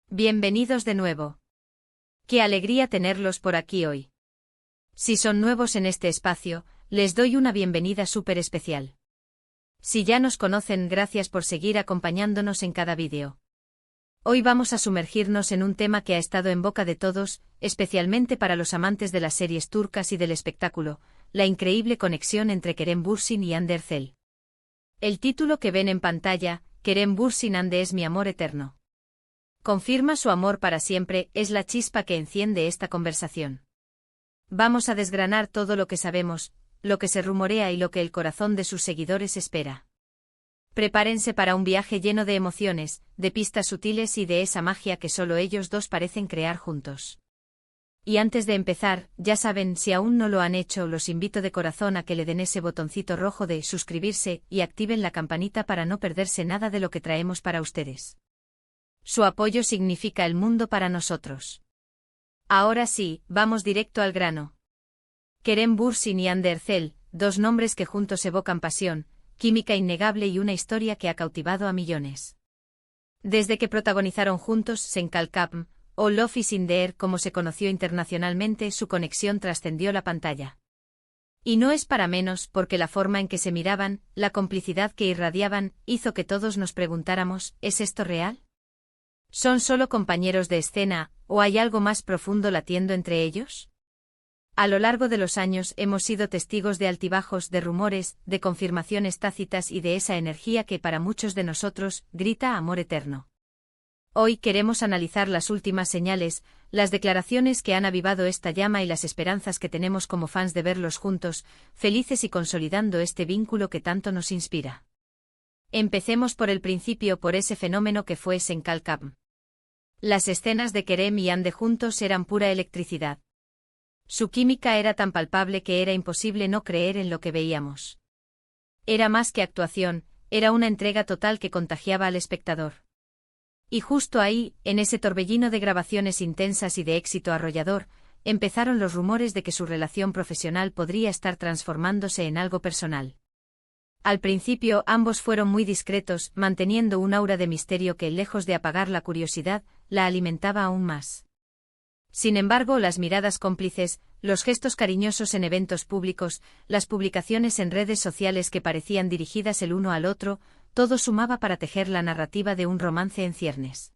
Bienvenidos de nuevo. Qué alegría tenerlos por aquí hoy. Si son nuevos en este espacio, les doy una bienvenida súper especial. Si ya nos conocen, gracias por seguir acompañándonos en cada vídeo. Hoy vamos a sumergirnos en un tema que ha estado en boca de todos, especialmente para los amantes de las series turcas y del espectáculo, la increíble conexión entre Kerem Bürsin y Hande Erçel. El título que ven en pantalla, Kerem Bürsin Hande es mi amor eterno. Confirma su amor para siempre, es la chispa que enciende esta conversación. Vamos a desgranar todo lo que sabemos, lo que se rumorea y lo que el corazón de sus seguidores espera. Prepárense para un viaje lleno de emociones, de pistas sutiles y de esa magia que solo ellos dos parecen crear juntos. Y antes de empezar, ya saben, si aún no lo han hecho, los invito de corazón a que le den ese botoncito rojo de suscribirse y activen la campanita para no perderse nada de lo que traemos para ustedes. Su apoyo significa el mundo para nosotros. Ahora sí, vamos directo al grano. Kerem Bürsin y Hande Erçel, dos nombres que juntos evocan pasión, química innegable y una historia que ha cautivado a millones. Desde que protagonizaron juntos Sen Kalkapm, o Love is in the Air como se conoció internacionalmente, su conexión trascendió la pantalla. Y no es para menos, porque la forma en que se miraban, la complicidad que irradiaban, hizo que todos nos preguntáramos, ¿es esto real? ¿Son solo compañeros de escena, o hay algo más profundo latiendo entre ellos? A lo largo de los años hemos sido testigos de altibajos, de rumores, de confirmaciones tácitas y de esa energía que para muchos de nosotros grita amor eterno. Hoy queremos analizar las últimas señales, las declaraciones que han avivado esta llama y las esperanzas que tenemos como fans de verlos juntos, felices y consolidando este vínculo que tanto nos inspira. Empecemos por el principio, por ese fenómeno que fue Sen Kalkapm. Las escenas de Kerem y Hande juntos eran pura electricidad. Su química era tan palpable que era imposible no creer en lo que veíamos. Era más que actuación, era una entrega total que contagiaba al espectador. Y justo ahí, en ese torbellino de grabaciones intensas y de éxito arrollador, empezaron los rumores de que su relación profesional podría estar transformándose en algo personal. Al principio ambos fueron muy discretos, manteniendo un aura de misterio que, lejos de apagar la curiosidad, la alimentaba aún más. Sin embargo, las miradas cómplices, los gestos cariñosos en eventos públicos, las publicaciones en redes sociales que parecían dirigidas el uno al otro, todo sumaba para tejer la narrativa de un romance en ciernes.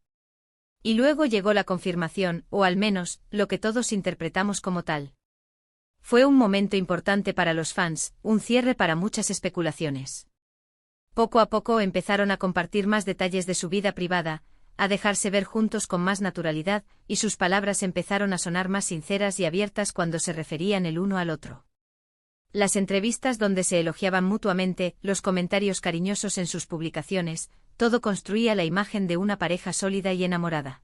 Y luego llegó la confirmación, o al menos, lo que todos interpretamos como tal. Fue un momento importante para los fans, un cierre para muchas especulaciones. Poco a poco empezaron a compartir más detalles de su vida privada, a dejarse ver juntos con más naturalidad, y sus palabras empezaron a sonar más sinceras y abiertas cuando se referían el uno al otro. Las entrevistas donde se elogiaban mutuamente, los comentarios cariñosos en sus publicaciones, todo construía la imagen de una pareja sólida y enamorada.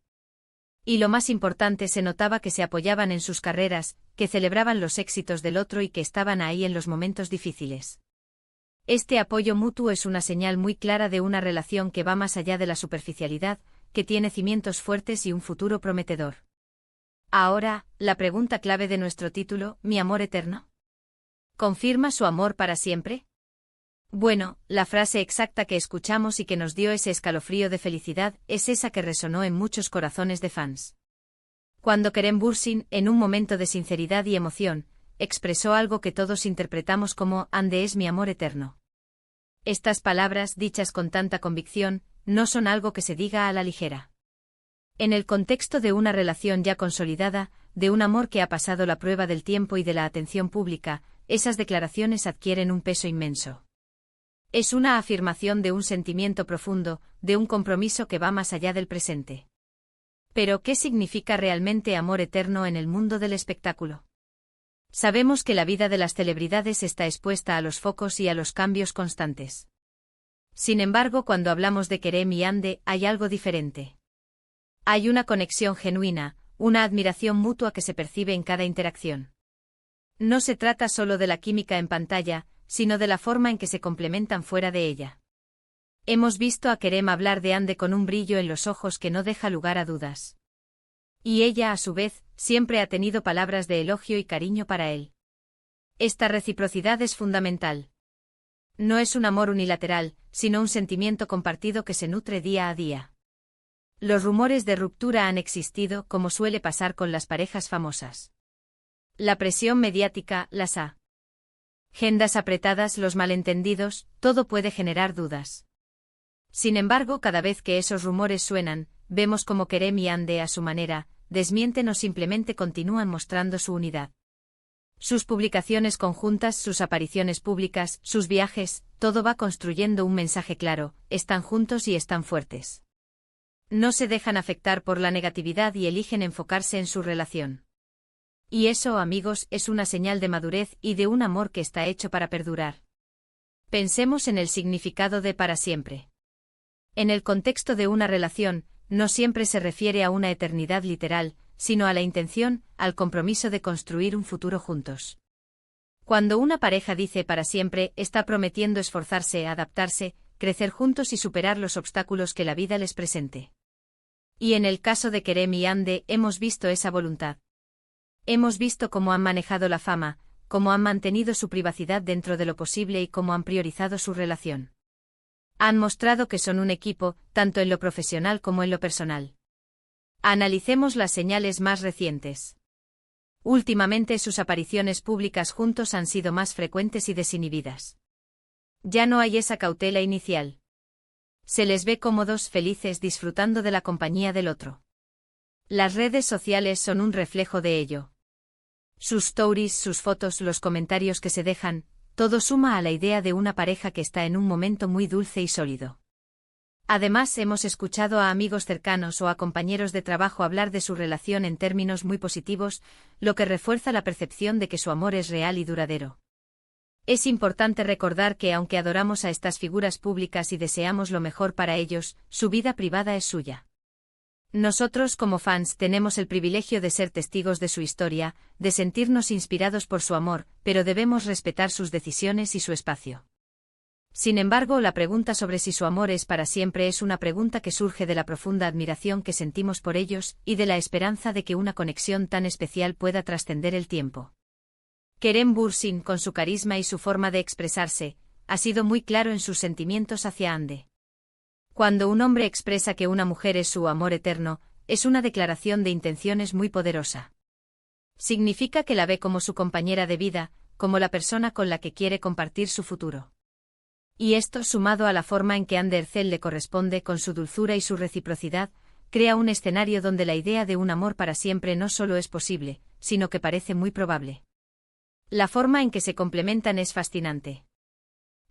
Y lo más importante, se notaba que se apoyaban en sus carreras, que celebraban los éxitos del otro y que estaban ahí en los momentos difíciles. Este apoyo mutuo es una señal muy clara de una relación que va más allá de la superficialidad, que tiene cimientos fuertes y un futuro prometedor. Ahora, la pregunta clave de nuestro título, ¿mi amor eterno? ¿Confirma su amor para siempre? Bueno, la frase exacta que escuchamos y que nos dio ese escalofrío de felicidad es esa que resonó en muchos corazones de fans. Cuando Kerem Bürsin, en un momento de sinceridad y emoción, expresó algo que todos interpretamos como «Hande es mi amor eterno». Estas palabras, dichas con tanta convicción, no son algo que se diga a la ligera. En el contexto de una relación ya consolidada, de un amor que ha pasado la prueba del tiempo y de la atención pública, esas declaraciones adquieren un peso inmenso. Es una afirmación de un sentimiento profundo, de un compromiso que va más allá del presente. Pero, ¿qué significa realmente amor eterno en el mundo del espectáculo? Sabemos que la vida de las celebridades está expuesta a los focos y a los cambios constantes. Sin embargo, cuando hablamos de Kerem y Hande, hay algo diferente. Hay una conexión genuina, una admiración mutua que se percibe en cada interacción. No se trata solo de la química en pantalla, sino de la forma en que se complementan fuera de ella. Hemos visto a Kerem hablar de Hande con un brillo en los ojos que no deja lugar a dudas. Y ella, a su vez, siempre ha tenido palabras de elogio y cariño para él. Esta reciprocidad es fundamental. No es un amor unilateral, sino un sentimiento compartido que se nutre día a día. Los rumores de ruptura han existido, como suele pasar con las parejas famosas. La presión mediática, las agendas apretadas, los malentendidos, todo puede generar dudas. Sin embargo, cada vez que esos rumores suenan, vemos como Kerem y Hande, a su manera, desmienten o simplemente continúan mostrando su unidad. Sus publicaciones conjuntas, sus apariciones públicas, sus viajes, todo va construyendo un mensaje claro: están juntos y están fuertes. No se dejan afectar por la negatividad y eligen enfocarse en su relación. Y eso, amigos, es una señal de madurez y de un amor que está hecho para perdurar. Pensemos en el significado de para siempre. En el contexto de una relación, no siempre se refiere a una eternidad literal, sino a la intención, al compromiso de construir un futuro juntos. Cuando una pareja dice para siempre, está prometiendo esforzarse, adaptarse, crecer juntos y superar los obstáculos que la vida les presente. Y en el caso de Kerem y Hande, hemos visto esa voluntad. Hemos visto cómo han manejado la fama, cómo han mantenido su privacidad dentro de lo posible y cómo han priorizado su relación. Han mostrado que son un equipo, tanto en lo profesional como en lo personal. Analicemos las señales más recientes. Últimamente sus apariciones públicas juntos han sido más frecuentes y desinhibidas. Ya no hay esa cautela inicial. Se les ve cómodos, felices, disfrutando de la compañía del otro. Las redes sociales son un reflejo de ello. Sus stories, sus fotos, los comentarios que se dejan, todo suma a la idea de una pareja que está en un momento muy dulce y sólido. Además, hemos escuchado a amigos cercanos o a compañeros de trabajo hablar de su relación en términos muy positivos, lo que refuerza la percepción de que su amor es real y duradero. Es importante recordar que aunque adoramos a estas figuras públicas y deseamos lo mejor para ellos, su vida privada es suya. Nosotros como fans tenemos el privilegio de ser testigos de su historia, de sentirnos inspirados por su amor, pero debemos respetar sus decisiones y su espacio. Sin embargo, la pregunta sobre si su amor es para siempre es una pregunta que surge de la profunda admiración que sentimos por ellos y de la esperanza de que una conexión tan especial pueda trascender el tiempo. Kerem Bürsin, con su carisma y su forma de expresarse, ha sido muy claro en sus sentimientos hacia Hande. Cuando un hombre expresa que una mujer es su amor eterno, es una declaración de intenciones muy poderosa. Significa que la ve como su compañera de vida, como la persona con la que quiere compartir su futuro. Y esto, sumado a la forma en que Hande Erçel le corresponde con su dulzura y su reciprocidad, crea un escenario donde la idea de un amor para siempre no solo es posible, sino que parece muy probable. La forma en que se complementan es fascinante.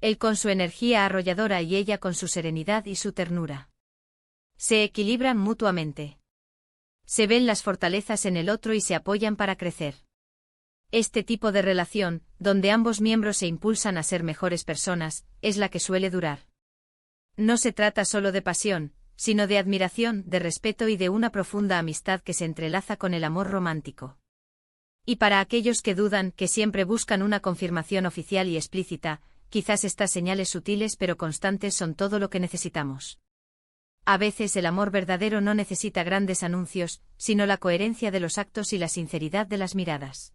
Él con su energía arrolladora y ella con su serenidad y su ternura. Se equilibran mutuamente. Se ven las fortalezas en el otro y se apoyan para crecer. Este tipo de relación, donde ambos miembros se impulsan a ser mejores personas, es la que suele durar. No se trata solo de pasión, sino de admiración, de respeto y de una profunda amistad que se entrelaza con el amor romántico. Y para aquellos que dudan, que siempre buscan una confirmación oficial y explícita, quizás estas señales sutiles pero constantes son todo lo que necesitamos. A veces el amor verdadero no necesita grandes anuncios, sino la coherencia de los actos y la sinceridad de las miradas.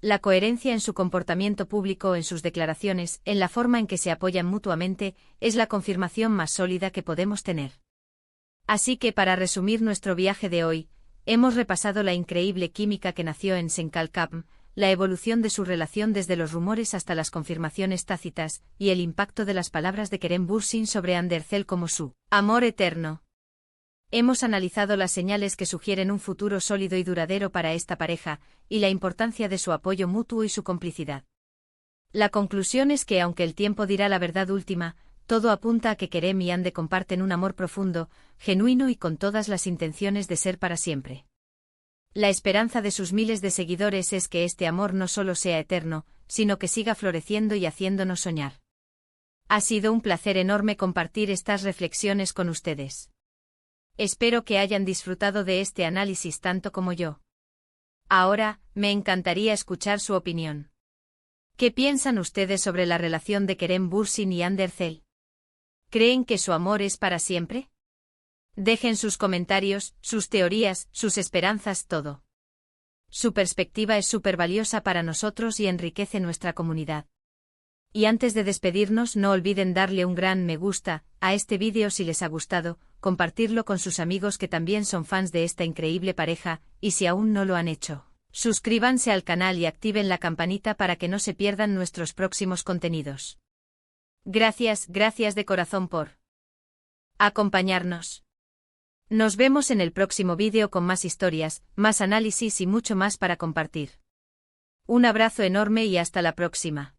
La coherencia en su comportamiento público, en sus declaraciones, en la forma en que se apoyan mutuamente, es la confirmación más sólida que podemos tener. Así que para resumir nuestro viaje de hoy, hemos repasado la increíble química que nació en Senkalkapm, la evolución de su relación desde los rumores hasta las confirmaciones tácitas, y el impacto de las palabras de Kerem Bürsin sobre Hande Erçel como su amor eterno. Hemos analizado las señales que sugieren un futuro sólido y duradero para esta pareja, y la importancia de su apoyo mutuo y su complicidad. La conclusión es que aunque el tiempo dirá la verdad última, todo apunta a que Kerem y Hande comparten un amor profundo, genuino y con todas las intenciones de ser para siempre. La esperanza de sus miles de seguidores es que este amor no solo sea eterno, sino que siga floreciendo y haciéndonos soñar. Ha sido un placer enorme compartir estas reflexiones con ustedes. Espero que hayan disfrutado de este análisis tanto como yo. Ahora, me encantaría escuchar su opinión. ¿Qué piensan ustedes sobre la relación de Kerem Bürsin y Hande Erçel? ¿Creen que su amor es para siempre? Dejen sus comentarios, sus teorías, sus esperanzas, todo. Su perspectiva es súper valiosa para nosotros y enriquece nuestra comunidad. Y antes de despedirnos, no olviden darle un gran me gusta a este vídeo si les ha gustado, compartirlo con sus amigos que también son fans de esta increíble pareja, y si aún no lo han hecho, suscríbanse al canal y activen la campanita para que no se pierdan nuestros próximos contenidos. Gracias de corazón por acompañarnos. Nos vemos en el próximo vídeo con más historias, más análisis y mucho más para compartir. Un abrazo enorme y hasta la próxima.